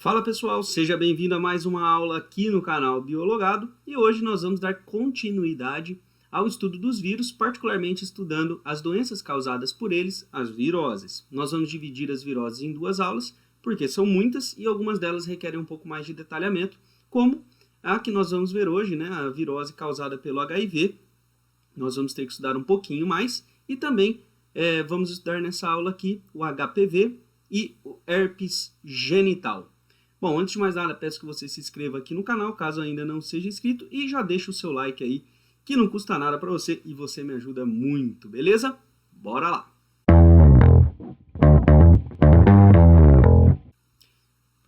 Fala pessoal, seja bem-vindo a mais uma aula aqui no canal Biologado e hoje nós vamos dar continuidade ao estudo dos vírus, particularmente estudando as doenças causadas por eles, as viroses. Nós vamos dividir as viroses em duas aulas, porque são muitas e algumas delas requerem um pouco mais de detalhamento, como a que nós vamos ver hoje, né, a virose causada pelo HIV. Nós vamos ter que estudar um pouquinho mais e também vamos estudar nessa aula aqui o HPV e o herpes genital. Bom, antes de mais nada, peço que você se inscreva aqui no canal, caso ainda não seja inscrito, e já deixa o seu like aí, que não custa nada para você e você me ajuda muito, beleza? Bora lá!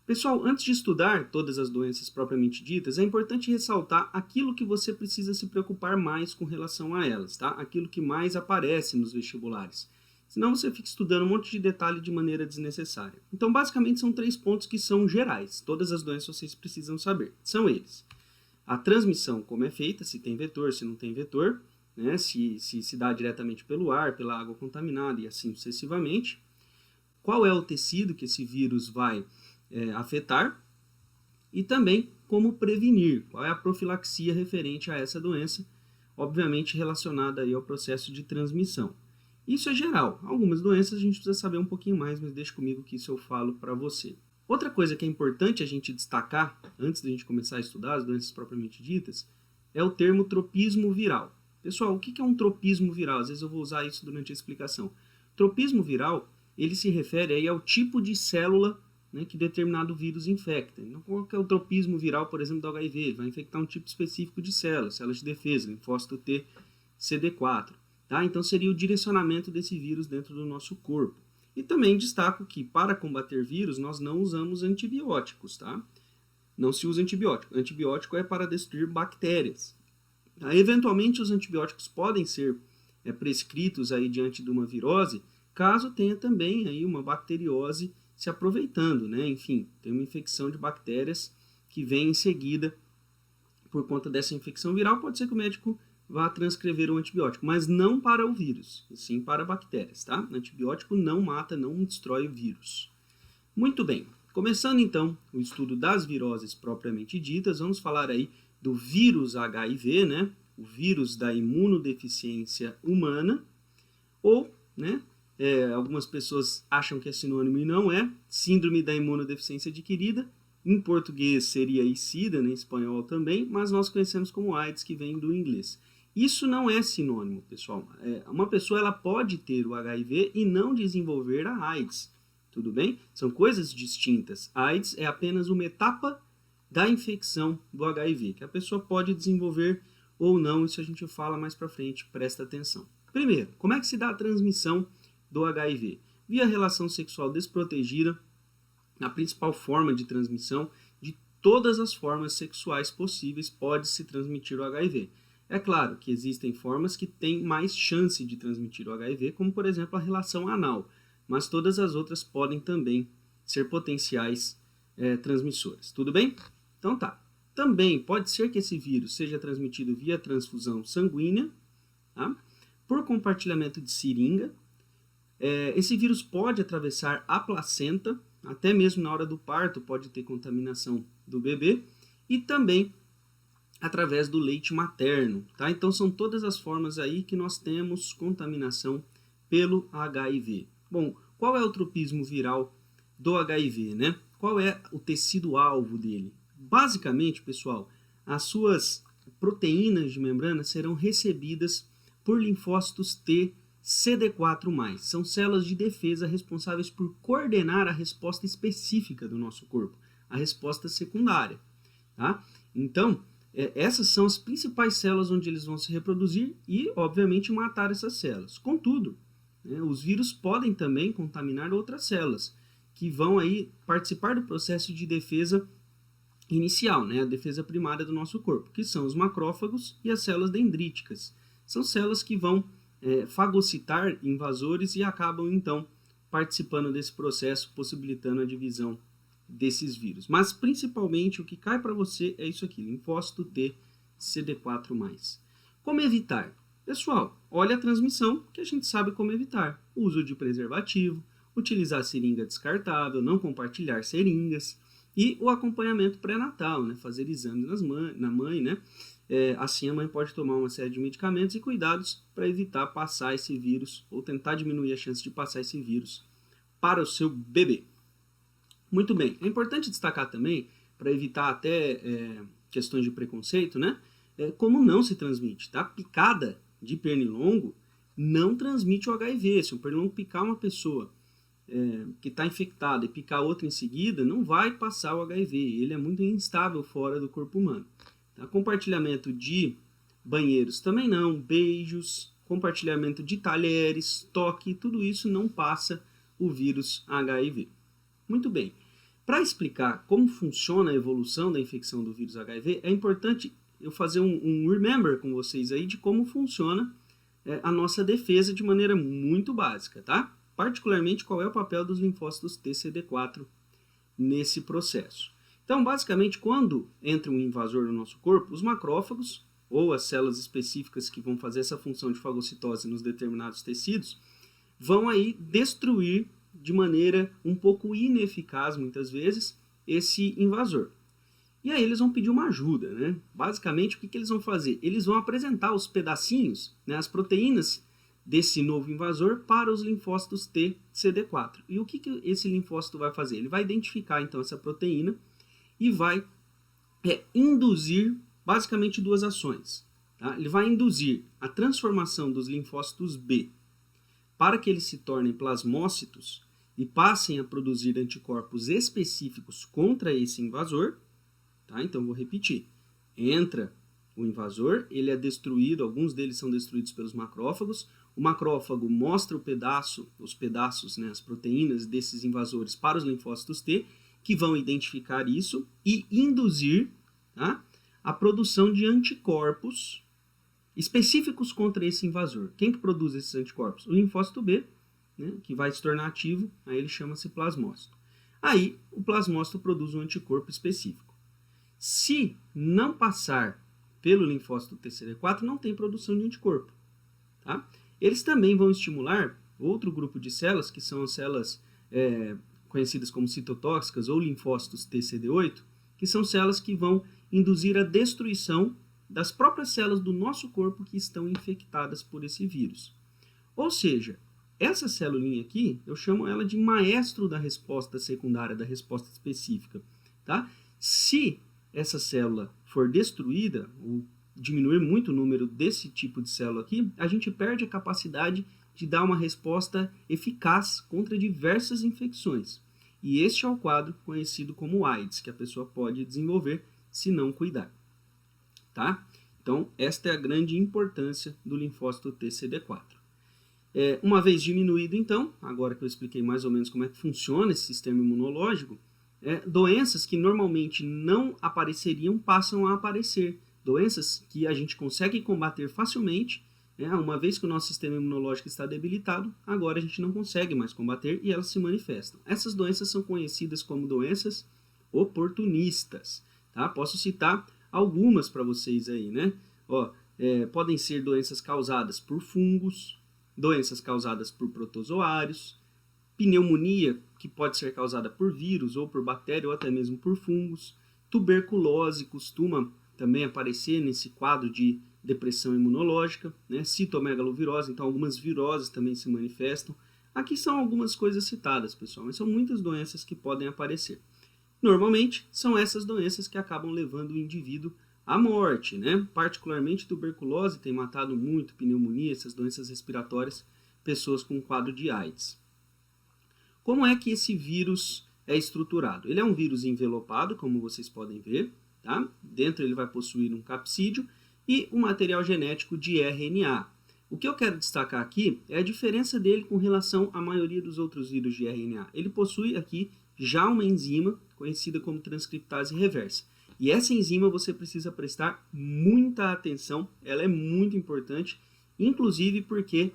Pessoal, antes de estudar todas as doenças propriamente ditas, é importante ressaltar aquilo que você precisa se preocupar mais com relação a elas, tá? Aquilo que mais aparece nos vestibulares. Senão você fica estudando um monte de detalhe de maneira desnecessária. Então, basicamente, são 3 pontos que são gerais. Todas as doenças vocês precisam saber. São eles: a transmissão, como é feita, se tem vetor, se não tem vetor, né? se dá diretamente pelo ar, pela água contaminada e assim sucessivamente. Qual é o tecido que esse vírus vai afetar? E também como prevenir, qual é a profilaxia referente a essa doença, obviamente relacionada aí ao processo de transmissão. Isso é geral. Algumas doenças a gente precisa saber um pouquinho mais, mas deixa comigo que isso eu falo para você. Outra coisa que é importante a gente destacar, antes da gente começar a estudar as doenças propriamente ditas, é o termo tropismo viral. Pessoal, o que é um tropismo viral? Às vezes eu vou usar isso durante a explicação. Tropismo viral, ele se refere aí ao tipo de célula, né, que determinado vírus infecta. Então, qual é o tropismo viral, por exemplo, do HIV? Ele vai infectar um tipo específico de células de defesa, linfócito T, CD4. Tá? Então, seria o direcionamento desse vírus dentro do nosso corpo. E também destaco que, para combater vírus, nós não usamos antibióticos. Tá? Não se usa antibiótico. Antibiótico é para destruir bactérias. Tá? Eventualmente, os antibióticos podem ser prescritos aí diante de uma virose, caso tenha também aí uma bacteriose se aproveitando, né? Enfim, tem uma infecção de bactérias que vem em seguida por conta dessa infecção viral. Pode ser que o médico vá transcrever um antibiótico, mas não para o vírus, e sim para bactérias, tá? Antibiótico não mata, não destrói o vírus. Muito bem, começando então o estudo das viroses propriamente ditas, vamos falar aí do vírus HIV, né? O vírus da imunodeficiência humana, ou, né? Algumas pessoas acham que é sinônimo e não é, síndrome da imunodeficiência adquirida. Em português seria SIDA, né? Em espanhol também, mas nós conhecemos como AIDS, que vem do inglês. Isso não é sinônimo, pessoal. Uma pessoa ela pode ter o HIV e não desenvolver a AIDS, tudo bem? São coisas distintas. A AIDS é apenas uma etapa da infecção do HIV, que a pessoa pode desenvolver ou não, isso a gente fala mais para frente, presta atenção. Primeiro, como é que se dá a transmissão do HIV? Via relação sexual desprotegida, a principal forma de transmissão. De todas as formas sexuais possíveis pode se transmitir o HIV. É claro que existem formas que têm mais chance de transmitir o HIV, como por exemplo a relação anal, mas todas as outras podem também ser potenciais transmissoras. Tudo bem? Então tá. Também pode ser que esse vírus seja transmitido via transfusão sanguínea, tá? Por compartilhamento de seringa. Esse vírus pode atravessar a placenta, até mesmo na hora do parto pode ter contaminação do bebê, e também através do leite materno, tá? Então são todas as formas aí que nós temos contaminação pelo HIV. Bom, qual é o tropismo viral do HIV, né? Qual é o tecido-alvo dele? Basicamente, pessoal, as suas proteínas de membrana serão recebidas por linfócitos T CD4+. São células de defesa responsáveis por coordenar a resposta específica do nosso corpo, a resposta secundária, tá? Então, essas são as principais células onde eles vão se reproduzir e, obviamente, matar essas células. Contudo, os vírus podem também contaminar outras células, que vão aí participar do processo de defesa inicial, né? A defesa primária do nosso corpo, que são os macrófagos e as células dendríticas. São células que vão fagocitar invasores e acabam, então, participando desse processo, possibilitando a divisão desses vírus. Mas, principalmente, o que cai para você é isso aqui, linfócito T CD4+. Como evitar? Pessoal, olha a transmissão, que a gente sabe como evitar. O uso de preservativo, utilizar seringa descartável, não compartilhar seringas, E o acompanhamento pré-natal, né? Fazer exames na mãe, né? Assim a mãe pode tomar uma série de medicamentos e cuidados para evitar passar esse vírus ou tentar diminuir a chance de passar esse vírus para o seu bebê. Muito bem, é importante destacar também, para evitar até questões de preconceito, né? Como não se transmite, tá? Picada de pernilongo não transmite o HIV. Se um pernilongo picar uma pessoa que está infectada e picar outra em seguida, não vai passar o HIV. Ele é muito instável fora do corpo humano. Tá? Compartilhamento de banheiros também não, beijos, compartilhamento de talheres, toque, tudo isso não passa o vírus HIV. Muito bem. Para explicar como funciona a evolução da infecção do vírus HIV, é importante eu fazer um remember com vocês aí de como funciona a nossa defesa de maneira muito básica, tá? Particularmente qual é o papel dos linfócitos TCD4 nesse processo. Então, basicamente, quando entra um invasor no nosso corpo, os macrófagos, ou as células específicas que vão fazer essa função de fagocitose nos determinados tecidos, vão aí destruir de maneira um pouco ineficaz, muitas vezes, esse invasor. E aí eles vão pedir uma ajuda, né? Basicamente, o que eles vão fazer? Eles vão apresentar os pedacinhos, né, as proteínas desse novo invasor para os linfócitos TCD4. E o que esse linfócito vai fazer? Ele vai identificar, então, essa proteína e vai induzir, basicamente, duas ações. Tá? Ele vai induzir a transformação dos linfócitos B para que eles se tornem plasmócitos e passem a produzir anticorpos específicos contra esse invasor. Tá? Então, vou repetir. Entra o invasor, ele é destruído, alguns deles são destruídos pelos macrófagos. O macrófago mostra os pedaços, né, as proteínas desses invasores para os linfócitos T, que vão identificar isso e induzir, tá, a produção de anticorpos específicos contra esse invasor. Quem que produz esses anticorpos? O linfócito B, né, que vai se tornar ativo, aí ele chama-se plasmócito. Aí o plasmócito produz um anticorpo específico. Se não passar pelo linfócito TCD4, não tem produção de anticorpo. Tá? Eles também vão estimular outro grupo de células, que são as células conhecidas como citotóxicas ou linfócitos TCD8, que são células que vão induzir a destruição das próprias células do nosso corpo que estão infectadas por esse vírus. Ou seja, essa celulinha aqui, eu chamo ela de maestro da resposta secundária, da resposta específica. Tá? Se essa célula for destruída, ou diminuir muito o número desse tipo de célula aqui, a gente perde a capacidade de dar uma resposta eficaz contra diversas infecções. E este é o quadro conhecido como AIDS, que a pessoa pode desenvolver se não cuidar. Tá? Então, esta é a grande importância do linfócito TCD4. Uma vez diminuído, então, agora que eu expliquei mais ou menos como é que funciona esse sistema imunológico, doenças que normalmente não apareceriam passam a aparecer. Doenças que a gente consegue combater facilmente, uma vez que o nosso sistema imunológico está debilitado, agora a gente não consegue mais combater e elas se manifestam. Essas doenças são conhecidas como doenças oportunistas. Tá? Posso citar algumas para vocês aí, né? Podem ser doenças causadas por fungos, doenças causadas por protozoários, pneumonia, que pode ser causada por vírus ou por bactéria ou até mesmo por fungos, tuberculose costuma também aparecer nesse quadro de depressão imunológica, né? Citomegalovirose, então algumas viroses também se manifestam. Aqui são algumas coisas citadas, pessoal, mas são muitas doenças que podem aparecer. Normalmente, são essas doenças que acabam levando o indivíduo à morte, né? Particularmente tuberculose tem matado muito, pneumonia, essas doenças respiratórias, pessoas com quadro de AIDS. Como é que esse vírus é estruturado? Ele é um vírus envelopado, como vocês podem ver, tá? Dentro ele vai possuir um capsídeo e um material genético de RNA. O que eu quero destacar aqui é a diferença dele com relação à maioria dos outros vírus de RNA. Ele possui aqui já uma enzima conhecida como transcriptase reversa. E essa enzima você precisa prestar muita atenção, ela é muito importante, inclusive porque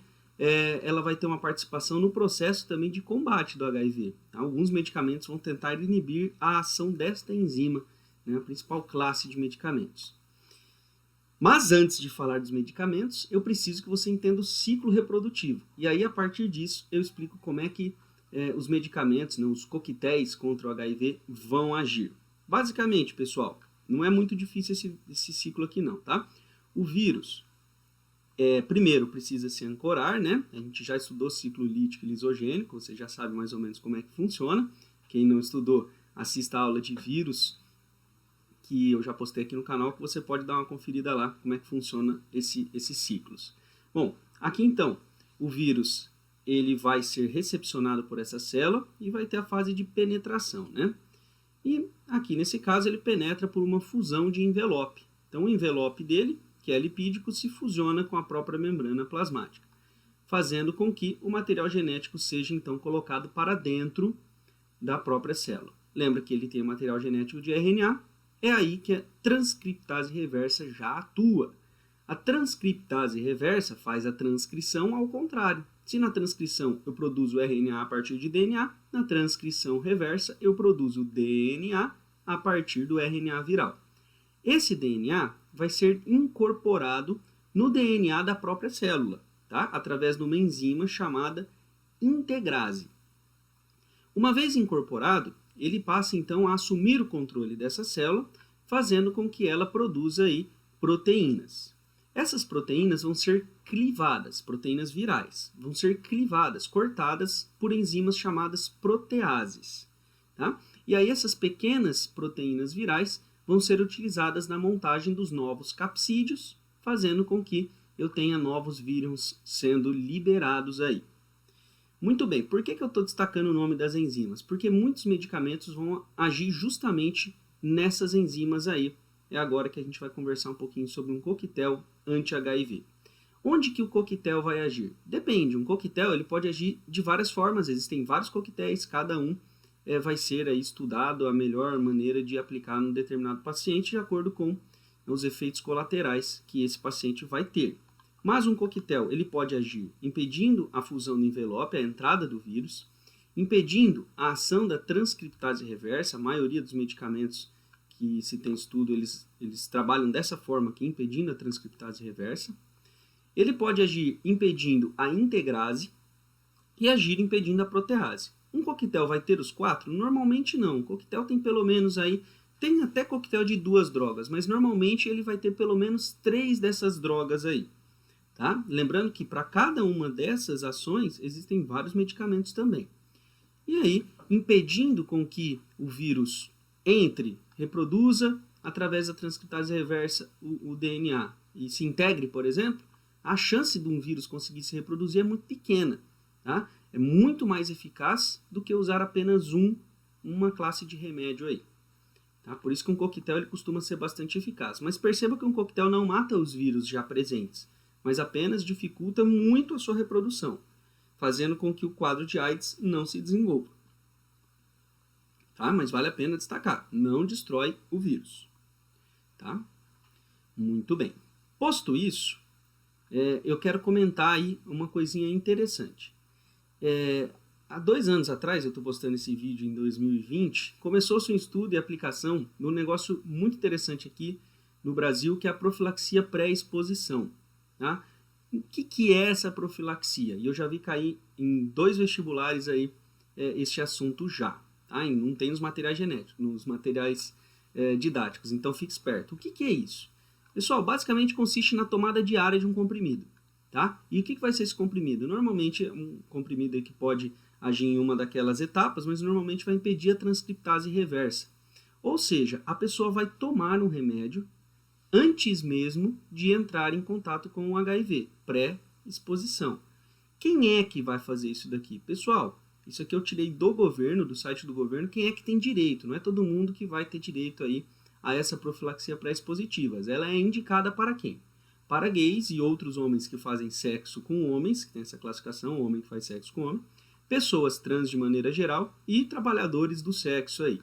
ela vai ter uma participação no processo também de combate do HIV. Alguns medicamentos vão tentar inibir a ação desta enzima, né, a principal classe de medicamentos. Mas antes de falar dos medicamentos, eu preciso que você entenda o ciclo reprodutivo. E aí, a partir disso, eu explico como é que os medicamentos, né, os coquetéis contra o HIV vão agir. Basicamente, pessoal, não é muito difícil esse ciclo aqui não, tá? O vírus, primeiro precisa se ancorar, né? A gente já estudou ciclo lítico e lisogênico, você já sabe mais ou menos como é que funciona. Quem não estudou, assista a aula de vírus, que eu já postei aqui no canal, que você pode dar uma conferida lá, como é que funciona esses ciclos. Bom, aqui então, o vírus ele vai ser recepcionado por essa célula e vai ter a fase de penetração, né? E aqui nesse caso ele penetra por uma fusão de envelope. Então o envelope dele, que é lipídico, se fusiona com a própria membrana plasmática, fazendo com que o material genético seja então colocado para dentro da própria célula. Lembra que ele tem o material genético de RNA, é aí que a transcriptase reversa já atua. A transcriptase reversa faz a transcrição ao contrário. Se na transcrição eu produzo RNA a partir de DNA, na transcrição reversa eu produzo DNA a partir do RNA viral. Esse DNA vai ser incorporado no DNA da própria célula, tá? Através de uma enzima chamada integrase. Uma vez incorporado, ele passa então a assumir o controle dessa célula, fazendo com que ela produza aí proteínas. Essas proteínas vão ser clivadas, proteínas virais, vão ser clivadas, cortadas por enzimas chamadas proteases. Tá? E aí essas pequenas proteínas virais vão ser utilizadas na montagem dos novos capsídeos, fazendo com que eu tenha novos vírus sendo liberados aí. Muito bem, por que eu estou destacando o nome das enzimas? Porque muitos medicamentos vão agir justamente nessas enzimas aí. É agora que a gente vai conversar um pouquinho sobre um coquetel anti-HIV. Onde que o coquetel vai agir? Depende, um coquetel ele pode agir de várias formas, existem vários coquetéis, cada um vai ser aí estudado a melhor maneira de aplicar num determinado paciente de acordo com os efeitos colaterais que esse paciente vai ter. Mas um coquetel ele pode agir impedindo a fusão do envelope, a entrada do vírus, impedindo a ação da transcriptase reversa. A maioria dos medicamentos que se tem estudo, eles trabalham dessa forma aqui, impedindo a transcriptase reversa. Ele pode agir impedindo a integrase e agir impedindo a protease. Um coquetel vai ter os 4? Normalmente não. Um coquetel tem pelo menos aí, tem até coquetel de 2 drogas, mas normalmente ele vai ter pelo menos 3 dessas drogas aí. Tá? Lembrando que para cada uma dessas ações existem vários medicamentos também. E aí, impedindo com que o vírus entre, reproduza através da transcriptase reversa o DNA e se integre, por exemplo, a chance de um vírus conseguir se reproduzir é muito pequena. Tá? É muito mais eficaz do que usar apenas uma classe de remédio aí. Tá? Por isso que um coquetel ele costuma ser bastante eficaz. Mas perceba que um coquetel não mata os vírus já presentes, mas apenas dificulta muito a sua reprodução, fazendo com que o quadro de AIDS não se desenvolva. Tá? Mas vale a pena destacar, não destrói o vírus. Tá? Muito bem. Posto isso, eu quero comentar aí uma coisinha interessante. Há 2 anos atrás, eu estou postando esse vídeo em 2020, começou-se um estudo e aplicação de um negócio muito interessante aqui no Brasil, que é a profilaxia pré-exposição. Tá? O que é essa profilaxia? E eu já vi cair em 2 vestibulares aí este assunto já. Tá? E não tem nos materiais genéticos, nos materiais didáticos, então fique esperto. O que é isso? Pessoal, basicamente consiste na tomada diária de um comprimido. Tá? E o que vai ser esse comprimido? Normalmente é um comprimido aí que pode agir em uma daquelas etapas, mas normalmente vai impedir a transcriptase reversa. Ou seja, a pessoa vai tomar um remédio antes mesmo de entrar em contato com o HIV, pré-exposição. Quem é que vai fazer isso daqui? Pessoal, isso aqui eu tirei do governo, do site do governo, quem é que tem direito? Não é todo mundo que vai ter direito aí a essa profilaxia pré-expositiva. Ela é indicada para quem? Para gays e outros homens que fazem sexo com homens, que tem essa classificação, homem que faz sexo com homem, pessoas trans de maneira geral e trabalhadores do sexo aí,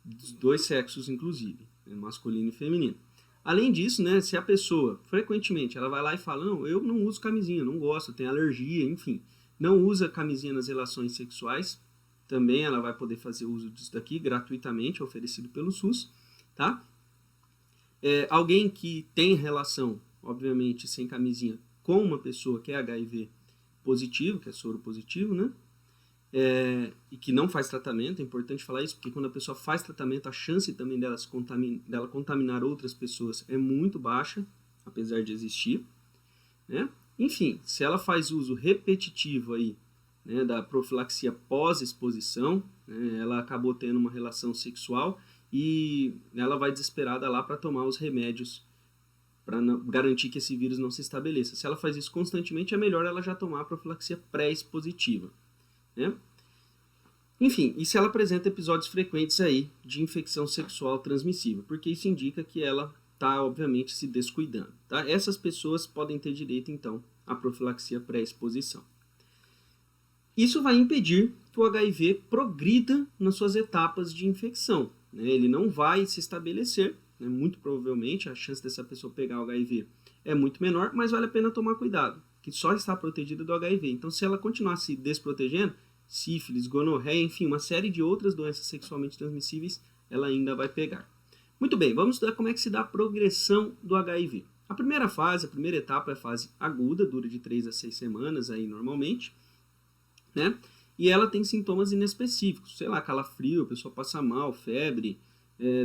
dos 2 sexos inclusive, masculino e feminino. Além disso, né, se a pessoa, frequentemente, ela vai lá e fala, não, eu não uso camisinha, não gosto, tenho alergia, enfim, não usa camisinha nas relações sexuais, também ela vai poder fazer uso disso daqui gratuitamente, oferecido pelo SUS, tá? Alguém que tem relação, obviamente, sem camisinha, com uma pessoa que é HIV positivo, que é soro positivo, né? e que não faz tratamento, é importante falar isso, porque quando a pessoa faz tratamento, a chance também dela contaminar outras pessoas é muito baixa, apesar de existir, né? Enfim, se ela faz uso repetitivo aí, né, da profilaxia pós-exposição, né, ela acabou tendo uma relação sexual e ela vai desesperada lá para tomar os remédios para garantir que esse vírus não se estabeleça. Se ela faz isso constantemente, é melhor ela já tomar a profilaxia pré-expositiva, né? Enfim, e se ela apresenta episódios frequentes aí de infecção sexual transmissível, porque isso indica que ela está, obviamente, se descuidando, tá? Essas pessoas podem ter direito, então, à profilaxia pré-exposição. Isso vai impedir que o HIV progrida nas suas etapas de infecção, né? Ele não vai se estabelecer, né? Muito provavelmente a chance dessa pessoa pegar o HIV é muito menor, mas vale a pena tomar cuidado, que só está protegida do HIV. Então, se ela continuar se desprotegendo, sífilis, gonorreia, enfim, uma série de outras doenças sexualmente transmissíveis, ela ainda vai pegar. Muito bem, vamos estudar como é que se dá a progressão do HIV. A primeira fase, a primeira etapa é a fase aguda, dura de 3 a 6 semanas aí normalmente, né? E ela tem sintomas inespecíficos, sei lá, calafrio, a pessoa passa mal, febre,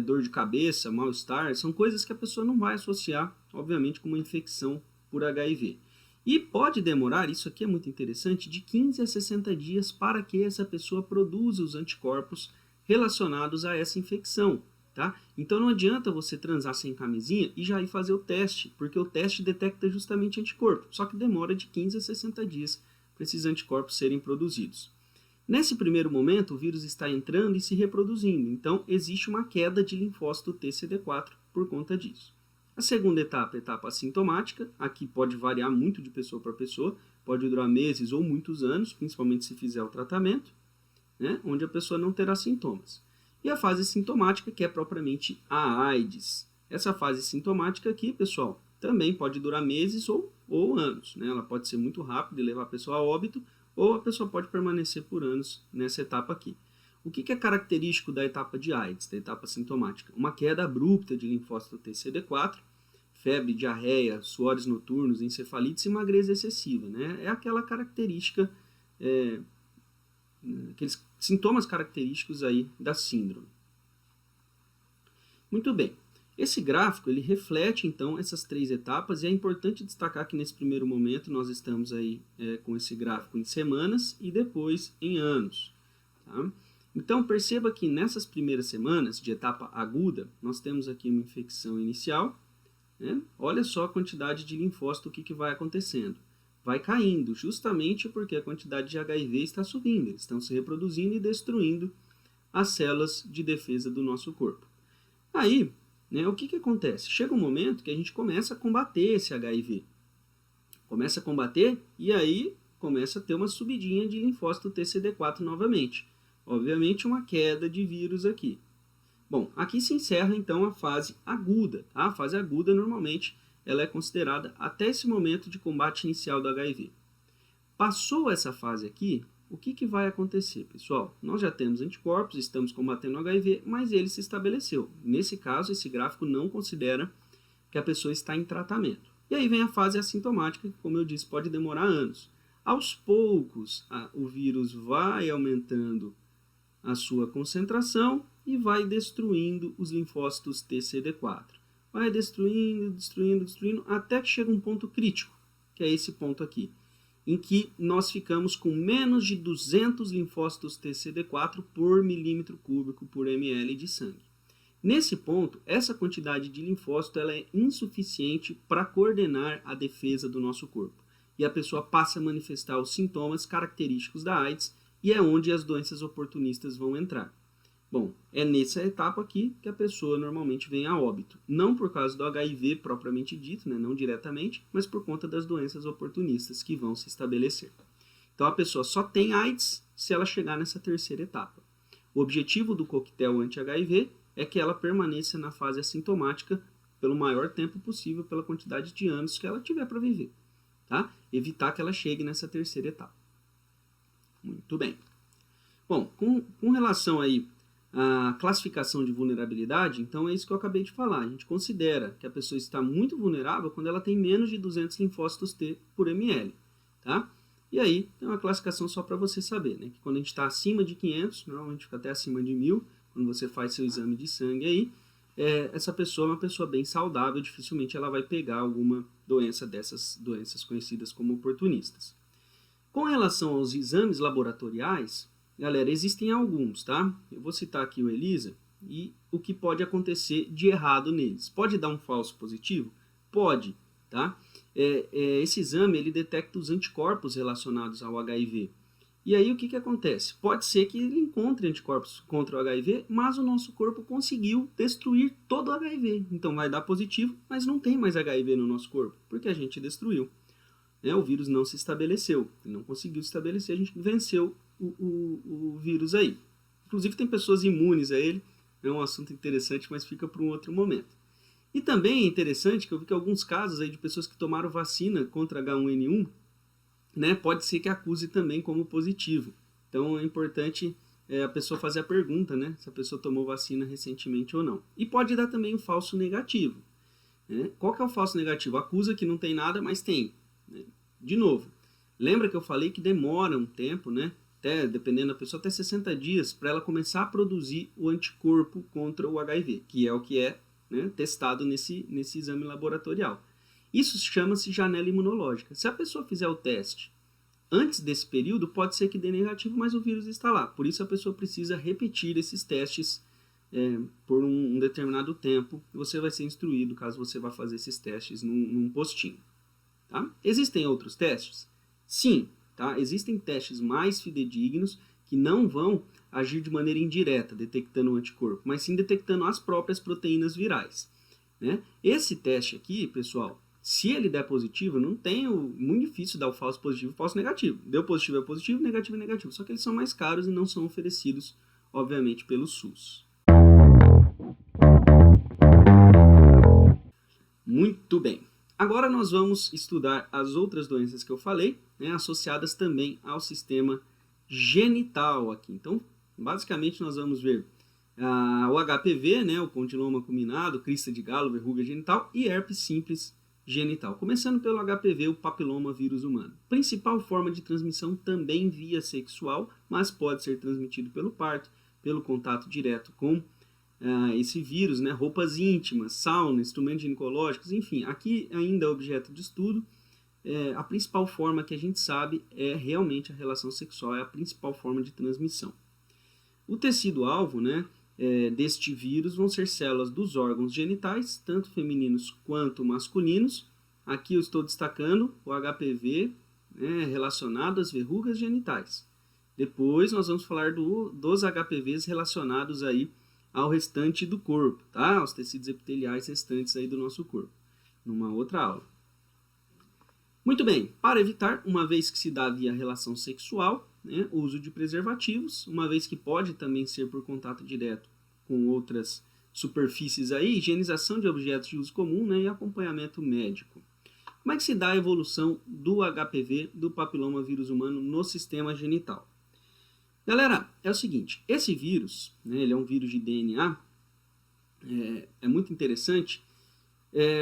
dor de cabeça, mal-estar, são coisas que a pessoa não vai associar, obviamente, com uma infecção por HIV. E pode demorar, isso aqui é muito interessante, de 15 a 60 dias para que essa pessoa produza os anticorpos relacionados a essa infecção, tá? Então não adianta você transar sem camisinha e já ir fazer o teste, porque o teste detecta justamente anticorpo, só que demora de 15 a 60 dias para esses anticorpos serem produzidos. Nesse primeiro momento, o vírus está entrando e se reproduzindo, então existe uma queda de linfócito TCD4 por conta disso. A segunda etapa é a etapa assintomática, aqui pode variar muito de pessoa para pessoa, pode durar meses ou muitos anos, principalmente se fizer o tratamento, né, onde a pessoa não terá sintomas. E a fase sintomática, que é propriamente a AIDS. Essa fase sintomática aqui, pessoal, também pode durar meses ou anos, né? Ela pode ser muito rápida e levar a pessoa a óbito, ou a pessoa pode permanecer por anos nessa etapa aqui. O que é característico da etapa de AIDS, da etapa sintomática? Uma queda abrupta de linfócito TCD4, febre, diarreia, suores noturnos, encefalites e magreza excessiva, né? É aquela característica, aqueles sintomas característicos aí da síndrome. Muito bem. Esse gráfico, ele reflete, então, essas 3 etapas, e é importante destacar que nesse primeiro momento nós estamos aí com esse gráfico em semanas e depois em anos, tá? Então, perceba que nessas primeiras semanas de etapa aguda, nós temos aqui uma infecção inicial, né? Olha só a quantidade de linfócito, o que vai acontecendo. Vai caindo, justamente porque a quantidade de HIV está subindo, eles estão se reproduzindo e destruindo as células de defesa do nosso corpo. Aí, né, o que acontece? Chega um momento que a gente começa a combater esse HIV. Começa a combater e aí começa a ter uma subidinha de linfócito TCD4 novamente. Obviamente uma queda de vírus aqui. Bom, aqui se encerra então a fase aguda. Tá? A fase aguda normalmente ela é considerada até esse momento de combate inicial do HIV. Passou essa fase aqui, o que vai acontecer, pessoal? Nós já temos anticorpos, estamos combatendo o HIV, mas ele se estabeleceu. Nesse caso, esse gráfico não considera que a pessoa está em tratamento. E aí vem a fase assintomática, que, como eu disse, pode demorar anos. Aos poucos, o vírus vai aumentando a sua concentração e vai destruindo os linfócitos TCD4. Vai destruindo, até que chega um ponto crítico, que é esse ponto aqui, em que nós ficamos com menos de 200 linfócitos TCD4 por milímetro cúbico por ml de sangue. Nesse ponto, essa quantidade de linfócito ela é insuficiente para coordenar a defesa do nosso corpo. E a pessoa passa a manifestar os sintomas característicos da AIDS e é onde as doenças oportunistas vão entrar. Bom, é nessa etapa aqui que a pessoa normalmente vem a óbito. Não por causa do HIV propriamente dito, né, não diretamente, mas por conta das doenças oportunistas que vão se estabelecer. Então a pessoa só tem AIDS se ela chegar nessa terceira etapa. O objetivo do coquetel anti-HIV é que ela permaneça na fase assintomática pelo maior tempo possível, pela quantidade de anos que ela tiver para viver. Tá? Evitar que ela chegue nessa terceira etapa. Muito bem. Bom, com relação aí à classificação de vulnerabilidade, então é isso que eu acabei de falar. A gente considera que a pessoa está muito vulnerável quando ela tem menos de 200 linfócitos T por ml. Tá? E aí tem uma classificação só para você saber, né? Que quando a gente está acima de 500, normalmente fica até acima de 1000, quando você faz seu exame de sangue aí, essa pessoa é uma pessoa bem saudável, dificilmente ela vai pegar alguma doença dessas doenças conhecidas como oportunistas. Com relação aos exames laboratoriais, galera, existem alguns, tá? Eu vou citar aqui o ELISA e o que pode acontecer de errado neles. Pode dar um falso positivo? Pode, tá? Esse exame, ele detecta os anticorpos relacionados ao HIV. E aí o que acontece? Pode ser que ele encontre anticorpos contra o HIV, mas o nosso corpo conseguiu destruir todo o HIV. Então vai dar positivo, mas não tem mais HIV no nosso corpo, porque a gente destruiu. O vírus não se estabeleceu, ele não conseguiu se estabelecer, a gente venceu o vírus aí. Inclusive tem pessoas imunes a ele, é um assunto interessante, mas fica para um outro momento. E também é interessante que eu vi que alguns casos aí de pessoas que tomaram vacina contra H1N1, né, pode ser que acuse também como positivo. Então é importante a pessoa fazer a pergunta, né, se a pessoa tomou vacina recentemente ou não. E pode dar também o falso negativo. Né? Qual que é o falso negativo? Acusa que não tem nada, mas tem. Né? De novo, lembra que eu falei que demora um tempo, né, até, dependendo da pessoa, até 60 dias para ela começar a produzir o anticorpo contra o HIV, que é o que é, né, testado nesse exame laboratorial. Isso chama-se janela imunológica. Se a pessoa fizer o teste antes desse período, pode ser que dê negativo, mas o vírus está lá. Por isso a pessoa precisa repetir esses testes por um determinado tempo. Você vai ser instruído caso você vá fazer esses testes num postinho. Tá? Existem outros testes? Sim, tá? Existem testes mais fidedignos que não vão agir de maneira indireta, detectando o anticorpo, mas sim detectando as próprias proteínas virais. Né? Esse teste aqui, pessoal, se ele der positivo, não tem muito difícil dar o falso positivo e o falso negativo. Deu positivo é positivo, negativo é negativo. Só que eles são mais caros e não são oferecidos, obviamente, pelo SUS. Muito bem. Agora nós vamos estudar as outras doenças que eu falei, né, associadas também ao sistema genital aqui. Então, basicamente, nós vamos ver o HPV, né, o condiloma acuminado, crista de galo, verruga genital e herpes simples genital. Começando pelo HPV, o papiloma vírus humano. Principal forma de transmissão também via sexual, mas pode ser transmitido pelo parto, pelo contato direto com esse vírus, né, roupas íntimas, sauna, instrumentos ginecológicos, enfim, aqui ainda é objeto de estudo. A principal forma que a gente sabe é realmente a relação sexual, é a principal forma de transmissão. O tecido-alvo, né, deste vírus vão ser células dos órgãos genitais, tanto femininos quanto masculinos. Aqui eu estou destacando o HPV, né, relacionado às verrugas genitais. Depois nós vamos falar dos HPVs relacionados aí ao restante do corpo, tá? Aos tecidos epiteliais restantes aí do nosso corpo, numa outra aula. Muito bem, para evitar, uma vez que se dá via relação sexual, né, o uso de preservativos, uma vez que pode também ser por contato direto com outras superfícies aí, higienização de objetos de uso comum, né, e acompanhamento médico. Como é que se dá a evolução do HPV, do papiloma vírus humano, no sistema genital? Galera, é o seguinte, esse vírus, né, ele é um vírus de DNA, é muito interessante,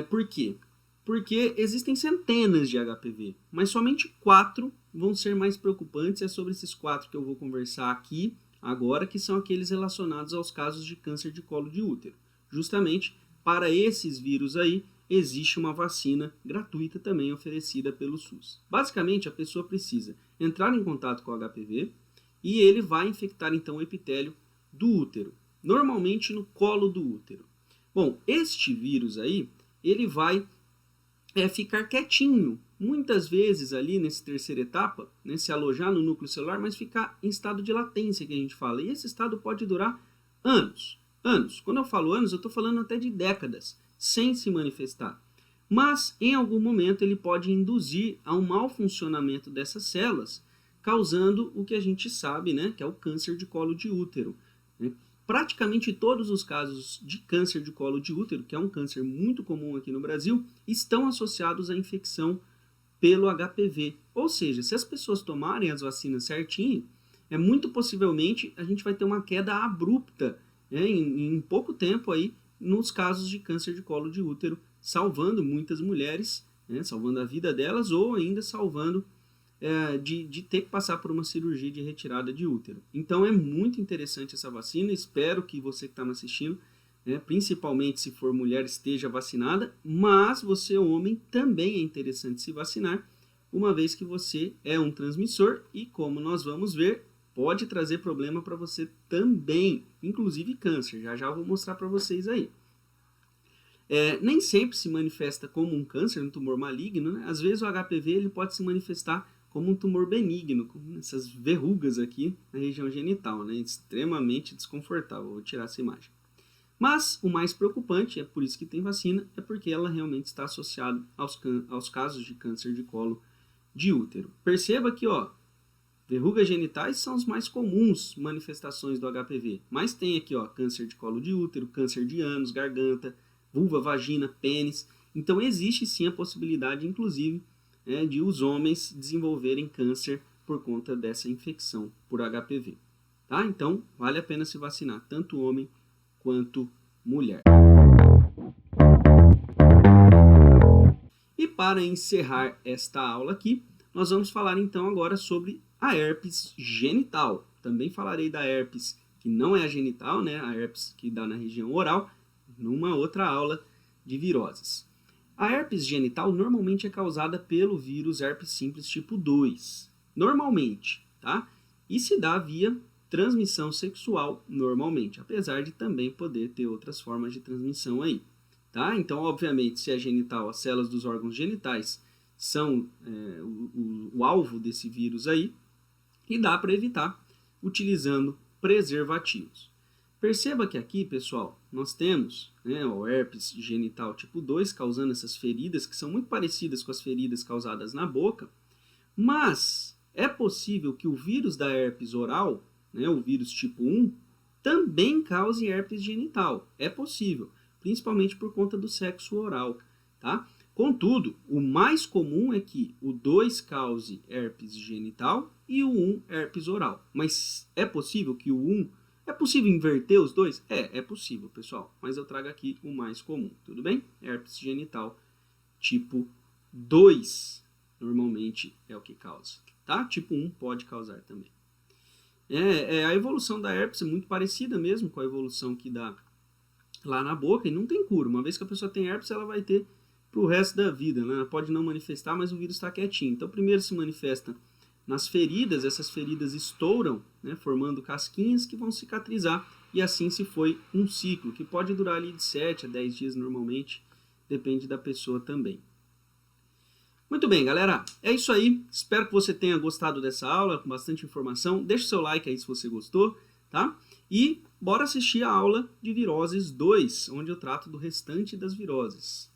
por quê? Porque existem centenas de HPV, mas somente 4 vão ser mais preocupantes. É sobre esses 4 que eu vou conversar aqui agora, que são aqueles relacionados aos casos de câncer de colo de útero. Justamente para esses vírus aí, existe uma vacina gratuita também oferecida pelo SUS. Basicamente, a pessoa precisa entrar em contato com o HPV e ele vai infectar então o epitélio do útero, normalmente no colo do útero. Bom, este vírus aí, ele vai ficar quietinho, muitas vezes ali nessa terceira etapa, né, se alojar no núcleo celular, mas ficar em estado de latência que a gente fala. E esse estado pode durar anos. Quando eu falo anos, eu estou falando até de décadas, sem se manifestar. Mas, em algum momento, ele pode induzir a um mau funcionamento dessas células, causando o que a gente sabe, né, que é o câncer de colo de útero. Né? Praticamente todos os casos de câncer de colo de útero, que é um câncer muito comum aqui no Brasil, estão associados à infecção pelo HPV. Ou seja, se as pessoas tomarem as vacinas certinho, muito possivelmente a gente vai ter uma queda abrupta, né, em pouco tempo aí, nos casos de câncer de colo de útero, salvando muitas mulheres, né, salvando a vida delas ou ainda salvando de ter que passar por uma cirurgia de retirada de útero. Então é muito interessante essa vacina, espero que você que está me assistindo, principalmente se for mulher, esteja vacinada, mas você, homem, também é interessante se vacinar, uma vez que você é um transmissor e, como nós vamos ver, pode trazer problema para você também, inclusive câncer, já já eu vou mostrar para vocês aí. Nem sempre se manifesta como um câncer, um tumor maligno, né? Às vezes o HPV ele pode se manifestar como um tumor benigno, com essas verrugas aqui na região genital, né? Extremamente desconfortável, vou tirar essa imagem. Mas o mais preocupante, é por isso que tem vacina, é porque ela realmente está associada aos casos de câncer de colo de útero. Perceba que, verrugas genitais são as mais comuns manifestações do HPV, mas tem aqui, câncer de colo de útero, câncer de ânus, garganta, vulva, vagina, pênis. Então existe sim a possibilidade, inclusive, de os homens desenvolverem câncer por conta dessa infecção por HPV. Tá? Então vale a pena se vacinar, tanto homem quanto mulher. E para encerrar esta aula aqui, nós vamos falar então agora sobre a herpes genital. Também falarei da herpes que não é a genital, né? A herpes que dá na região oral, numa outra aula de viroses. A herpes genital normalmente é causada pelo vírus herpes simples tipo 2. Normalmente, tá? E se dá via transmissão sexual normalmente, apesar de também poder ter outras formas de transmissão aí, tá? Então, obviamente, se é genital, as células dos órgãos genitais são o alvo desse vírus aí, e dá para evitar utilizando preservativos. Perceba que aqui, pessoal, nós temos o herpes genital tipo 2 causando essas feridas que são muito parecidas com as feridas causadas na boca, mas é possível que o vírus da herpes oral, o vírus tipo 1, também cause herpes genital. É possível, principalmente por conta do sexo oral, tá? Contudo, o mais comum é que o 2 cause herpes genital e o 1 herpes oral. Mas é possível que o 1... É possível inverter os dois? É possível, pessoal. Mas eu trago aqui o mais comum, tudo bem? Herpes genital tipo 2 normalmente é o que causa, tá? Tipo 1 pode causar também. A evolução da herpes é muito parecida mesmo com a evolução que dá lá na boca e não tem cura. Uma vez que a pessoa tem herpes, ela vai ter pro resto da vida, né? Ela pode não manifestar, mas o vírus está quietinho. Então, primeiro se manifesta nas feridas, essas feridas estouram, formando casquinhas que vão cicatrizar, e assim se foi um ciclo, que pode durar ali de 7 a 10 dias normalmente, depende da pessoa também. Muito bem, galera, é isso aí, espero que você tenha gostado dessa aula, com bastante informação, deixa o seu like aí se você gostou, tá? E bora assistir a aula de viroses 2, onde eu trato do restante das viroses.